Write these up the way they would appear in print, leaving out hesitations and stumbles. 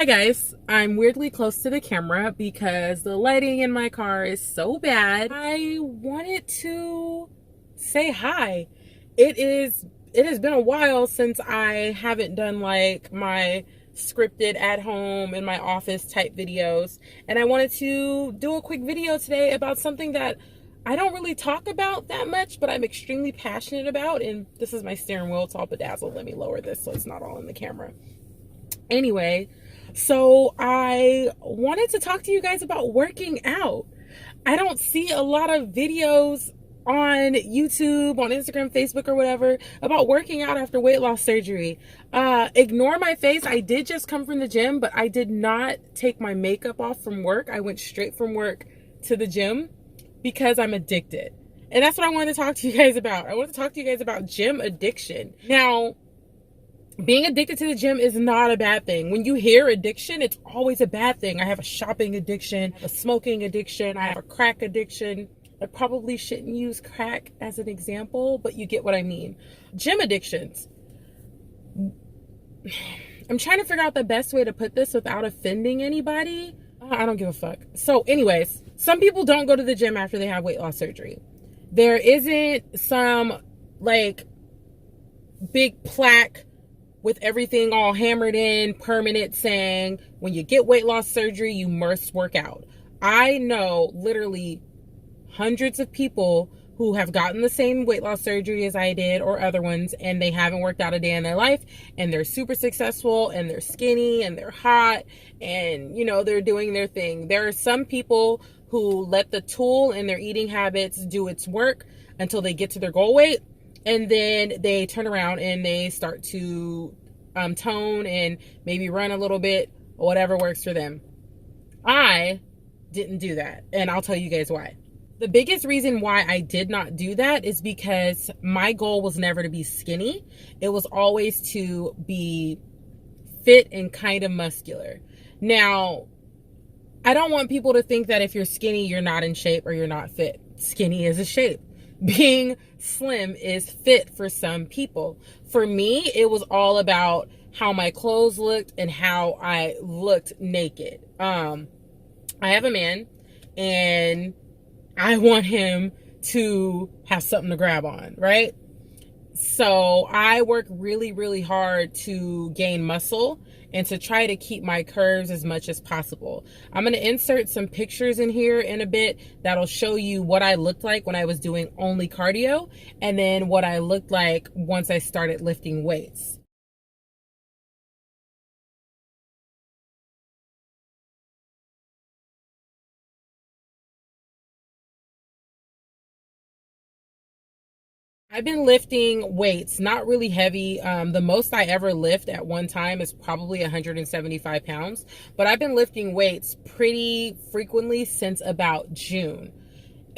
Hi guys, I'm weirdly close to the camera because the lighting in my car is so bad. I wanted to say hi. It has been a while since I haven't done like my scripted at home in my office type videos, and I wanted to do a quick video today about something that I don't really talk about that much, but I'm extremely passionate about. And this is my steering wheel, it's all bedazzled. Let me lower this so it's not all in the camera. Anyway, so I wanted to talk to you guys about working out. I don't see a lot of videos on YouTube, on Instagram, Facebook, or whatever about working out after weight loss surgery. Ignore my face. I did just come from the gym, but I did not take my makeup off from work. I went straight from work to the gym because I'm addicted. And that's what I wanted to talk to you guys about. I want to talk to you guys about gym addiction. Now, being addicted to the gym is not a bad thing. When you hear addiction, it's always a bad thing. I have a shopping addiction, a smoking addiction, I have a crack addiction. I probably shouldn't use crack as an example, but you get what I mean. Gym addictions. I'm trying to figure out the best way to put this without offending anybody. I don't give a fuck. So anyways, some people don't go to the gym after they have weight loss surgery. There isn't some like big plaque with everything all hammered in, permanent, saying when you get weight loss surgery, you must work out. I know literally hundreds of people who have gotten the same weight loss surgery as I did or other ones, and they haven't worked out a day in their life, and they're super successful, and they're skinny, and they're hot, and you know, they're doing their thing. There are some people who let the tool in their eating habits do its work until they get to their goal weight, and then they turn around and they start to tone and maybe run a little bit, or whatever works for them. I didn't do that, and I'll tell you guys why. The biggest reason why I did not do that is because my goal was never to be skinny. It was always to be fit and kind of muscular. Now, I don't want people to think that if you're skinny, you're not in shape or you're not fit. Skinny is a shape. Being slim is fit for some people. For me, it was all about how my clothes looked and how I looked naked. I have a man, and I want him to have something to grab on, right? So I work really, really hard to gain muscle and to try to keep my curves as much as possible. I'm going to insert some pictures in here in a bit that'll show you what I looked like when I was doing only cardio, and then what I looked like once I started lifting weights. I've been lifting weights, not really heavy. The most I ever lift at one time is probably 175 pounds, but I've been lifting weights pretty frequently since about June.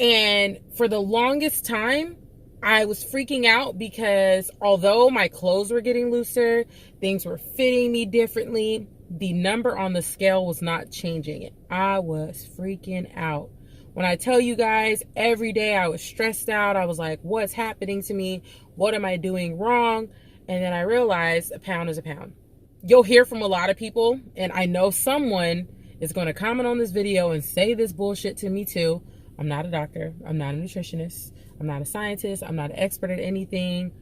And for the longest time, I was freaking out because although my clothes were getting looser, things were fitting me differently, the number on the scale was not changing. I was freaking out. When I tell you guys, every day I was stressed out. I was like, what's happening to me? What am I doing wrong? And then I realized a pound is a pound. You'll hear from a lot of people, and I know someone is going to comment on this video and say this bullshit to me too. I'm not a doctor. I'm not a nutritionist. I'm not a scientist. I'm not an expert at anything.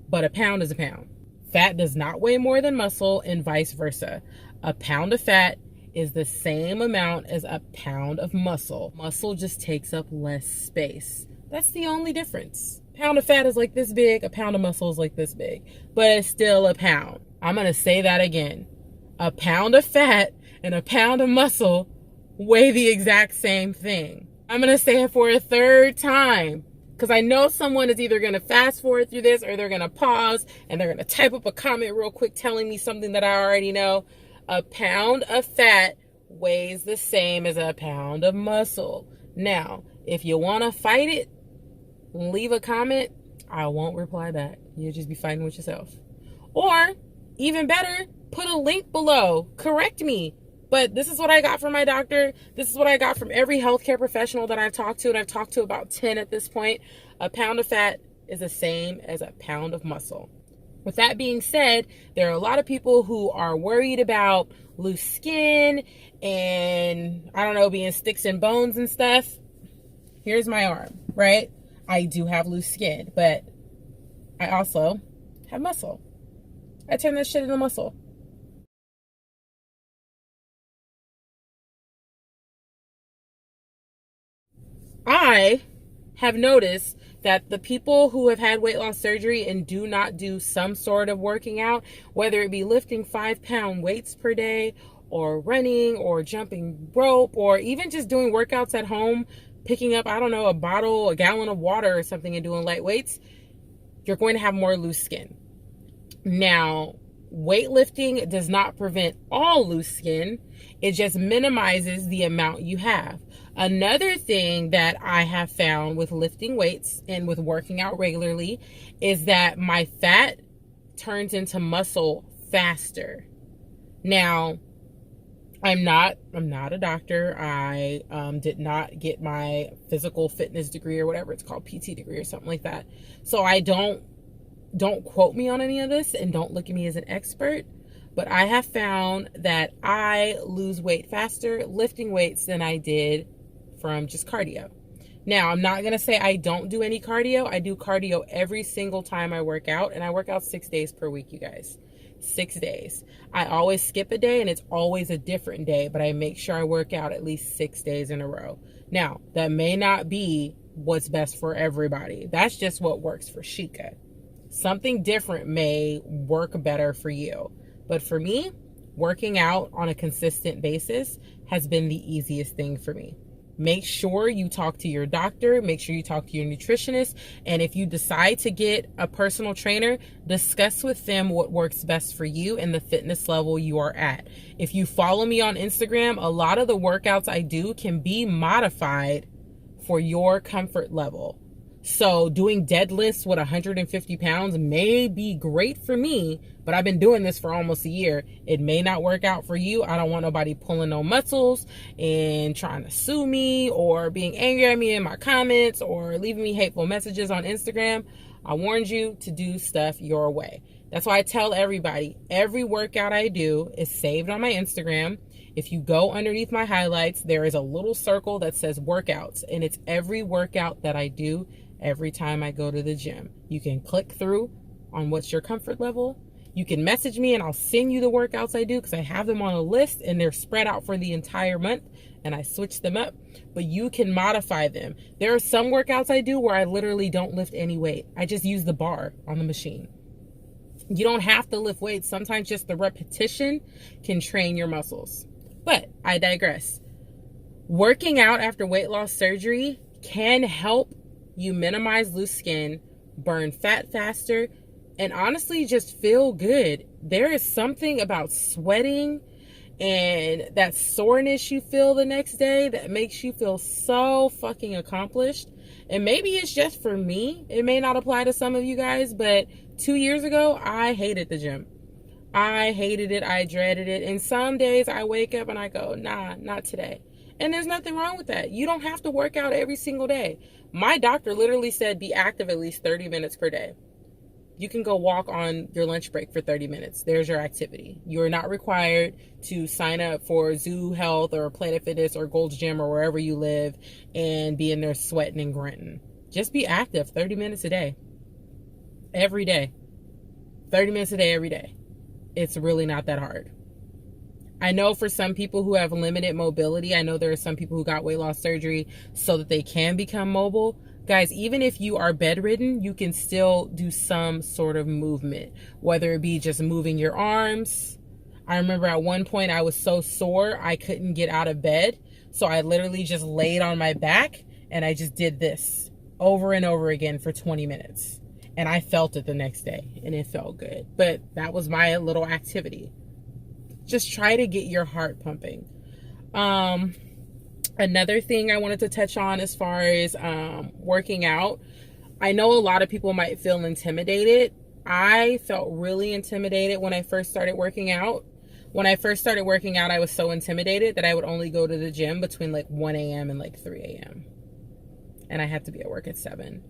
But a pound is a pound. Fat does not weigh more than muscle, and vice versa. A pound of fat is the same amount as a pound of muscle. Muscle just takes up less space. That's the only difference. A pound of fat is like this big, a pound of muscle is like this big, but it's still a pound. I'm gonna say that again. A pound of fat and a pound of muscle weigh the exact same thing. I'm gonna say it for a third time, because I know someone is either gonna fast forward through this or they're gonna pause and they're gonna type up a comment real quick telling me something that I already know. A pound of fat weighs the same as a pound of muscle. Now, if you want to fight it, leave a comment. I won't reply back. You'll just be fighting with yourself. Or, even better, put a link below. Correct me. But this is what I got from my doctor. This is what I got from every healthcare professional that I've talked to, and I've talked to about 10 at this point. A pound of fat is the same as a pound of muscle. With that being said, there are a lot of people who are worried about loose skin and, I don't know, being sticks and bones and stuff. Here's my arm, right? I do have loose skin, but I also have muscle. I turn that shit into muscle. I have noticed that the people who have had weight loss surgery and do not do some sort of working out, whether it be lifting 5-pound weights per day or running or jumping rope or even just doing workouts at home, picking up, I don't know, a gallon of water or something and doing light weights, you're going to have more loose skin. Now, weightlifting does not prevent all loose skin. It just minimizes the amount you have. Another thing that I have found with lifting weights and with working out regularly is that my fat turns into muscle faster. Now, I'm not a doctor. I did not get my physical fitness degree or whatever it's called, PT degree or something like that. So I don't quote me on any of this and don't look at me as an expert, but I have found that I lose weight faster lifting weights than I did from just cardio. Now, I'm not going to say I don't do any cardio. I do cardio every single time I work out, and I work out 6 days per week, you guys. 6 days. I always skip a day, and it's always a different day, but I make sure I work out at least 6 days in a row. Now, that may not be what's best for everybody. That's just what works for Sheekga. Something different may work better for you. But for me, working out on a consistent basis has been the easiest thing for me. Make sure you talk to your doctor. Make sure you talk to your nutritionist. And if you decide to get a personal trainer, discuss with them what works best for you and the fitness level you are at. If you follow me on Instagram, a lot of the workouts I do can be modified for your comfort level. So doing deadlifts with 150 pounds may be great for me, but I've been doing this for almost a year. It may not work out for you. I don't want nobody pulling no muscles and trying to sue me or being angry at me in my comments or leaving me hateful messages on Instagram. I warned you to do stuff your way. That's why I tell everybody, every workout I do is saved on my Instagram. If you go underneath my highlights, there is a little circle that says workouts, and it's every workout that I do every time I go to the gym. You can click through on what's your comfort level. You can message me and I'll send you the workouts I do because I have them on a list and they're spread out for the entire month and I switch them up, but you can modify them. There are some workouts I do where I literally don't lift any weight. I just use the bar on the machine. You don't have to lift weights. Sometimes just the repetition can train your muscles. But I digress. Working out after weight loss surgery can help you minimize loose skin, burn fat faster, and honestly just feel good. There is something about sweating and that soreness you feel the next day that makes you feel so fucking accomplished. And maybe it's just for me. It may not apply to some of you guys, but 2 years ago, I hated the gym. I hated it. I dreaded it. And some days I wake up and I go, nah, not today. And there's nothing wrong with that. You don't have to work out every single day. My doctor literally said be active at least 30 minutes per day. You can go walk on your lunch break for 30 minutes. There's your activity. You're not required to sign up for Zoo Health or Planet Fitness or Gold's Gym or wherever you live and be in there sweating and grunting. Just be active 30 minutes a day. Every day. 30 minutes a day every day. It's really not that hard. I know for some people who have limited mobility, I know there are some people who got weight loss surgery so that they can become mobile. Guys, even if you are bedridden, you can still do some sort of movement, whether it be just moving your arms. I remember at one point I was so sore I couldn't get out of bed. So I literally just laid on my back and I just did this over and over again for 20 minutes. And I felt it the next day and it felt good. But that was my little activity. Just try to get your heart pumping. Another thing I wanted to touch on as far as working out. I know a lot of people might feel intimidated. I felt really intimidated when I first started working out. When I first started working out, I was so intimidated that I would only go to the gym between like 1 a.m. and like 3 a.m. And I had to be at work at 7.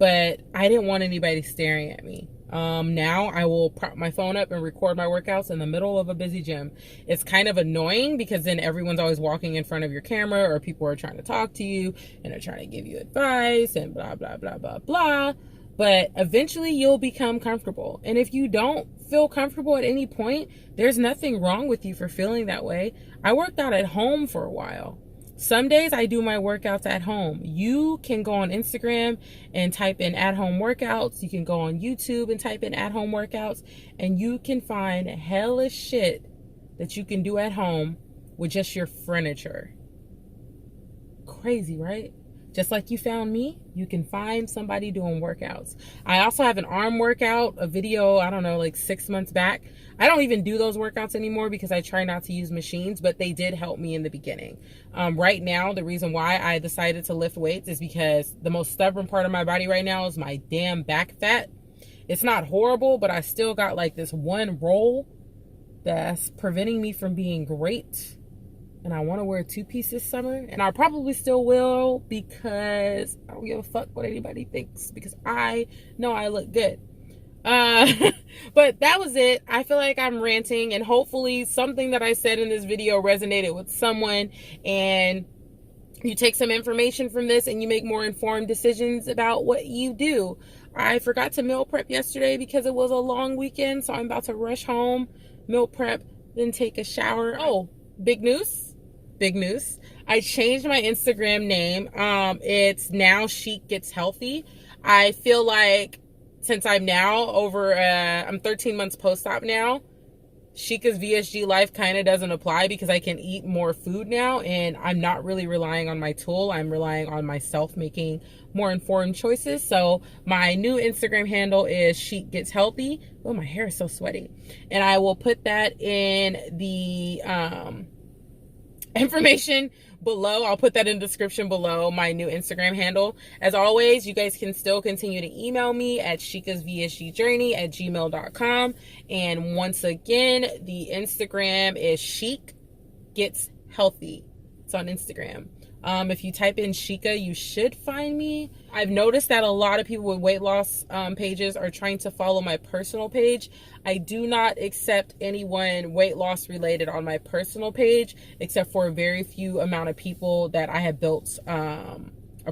but I didn't want anybody staring at me. Now I will prop my phone up and record my workouts in the middle of a busy gym. It's kind of annoying because then everyone's always walking in front of your camera, or people are trying to talk to you and they're trying to give you advice and blah, blah, blah, blah, blah. But eventually you'll become comfortable. And if you don't feel comfortable at any point, there's nothing wrong with you for feeling that way. I worked out at home for a while. Some days I do my workouts at home. You can go on Instagram and type in at-home workouts. You can go on YouTube and type in at-home workouts. And you can find hellish shit that you can do at home with just your furniture. Crazy, right? Just like you found me, you can find somebody doing workouts. I also have an arm workout, a video, I don't know, like 6 months back. I don't even do those workouts anymore because I try not to use machines, but they did help me in the beginning. Right now, the reason why I decided to lift weights is because the most stubborn part of my body right now is my damn back fat. It's not horrible, but I still got like this one roll that's preventing me from being great. And I want to wear a two-piece this summer. And I probably still will because I don't give a fuck what anybody thinks. Because I know I look good. But that was it. I feel like I'm ranting. And hopefully something that I said in this video resonated with someone. And you take some information from this and you make more informed decisions about what you do. I forgot to meal prep yesterday because it was a long weekend. So I'm about to rush home, meal prep, then take a shower. Oh, big news. Big news. I changed my Instagram name. It's now Sheekgetshealthy. I feel like since I'm now I'm 13 months post-op now, Sheikah's VSG life kind of doesn't apply because I can eat more food now and I'm not really relying on my tool. I'm relying on myself making more informed choices. So my new Instagram handle is Sheekgetshealthy. Oh, my hair is so sweaty. And I will put that in the information below. I'll put that in the description below, my new Instagram handle. As always, you guys can still continue to email me at sheekahsvsgjourney@gmail.com. And once again, the Instagram is Sheekgetshealthy. It's on Instagram. If you type in Sheekah, you should find me. I've noticed that a lot of people with weight loss pages are trying to follow my personal page. I do not accept anyone weight loss related on my personal page, except for a very few amount of people that I have built a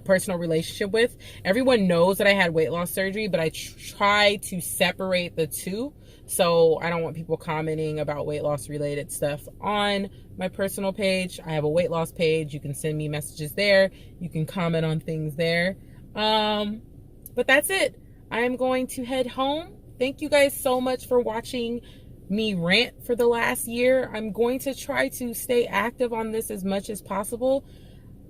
personal relationship with. Everyone knows that I had weight loss surgery, but I try to separate the two. So I don't want people commenting about weight loss related stuff on my personal page. I have a weight loss page. You can send me messages there. You can comment on things there. But that's it. I am going to head home. Thank you guys so much for watching me rant for the last year. I'm going to try to stay active on this as much as possible.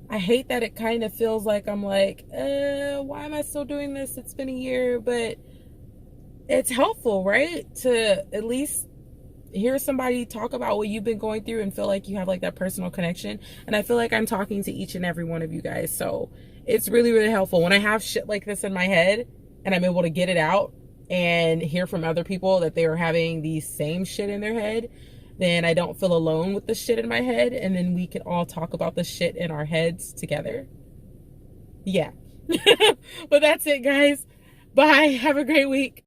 I hate that it kind of feels like I'm like, why am I still doing this? It's been a year, but it's helpful, right? To at least hear somebody talk about what you've been going through and feel like you have like that personal connection. And I feel like I'm talking to each and every one of you guys. So it's really, really helpful. When I have shit like this in my head and I'm able to get it out and hear from other people that they are having the same shit in their head, then I don't feel alone with the shit in my head. And then we can all talk about the shit in our heads together. Yeah. But that's it, guys. Bye. Have a great week.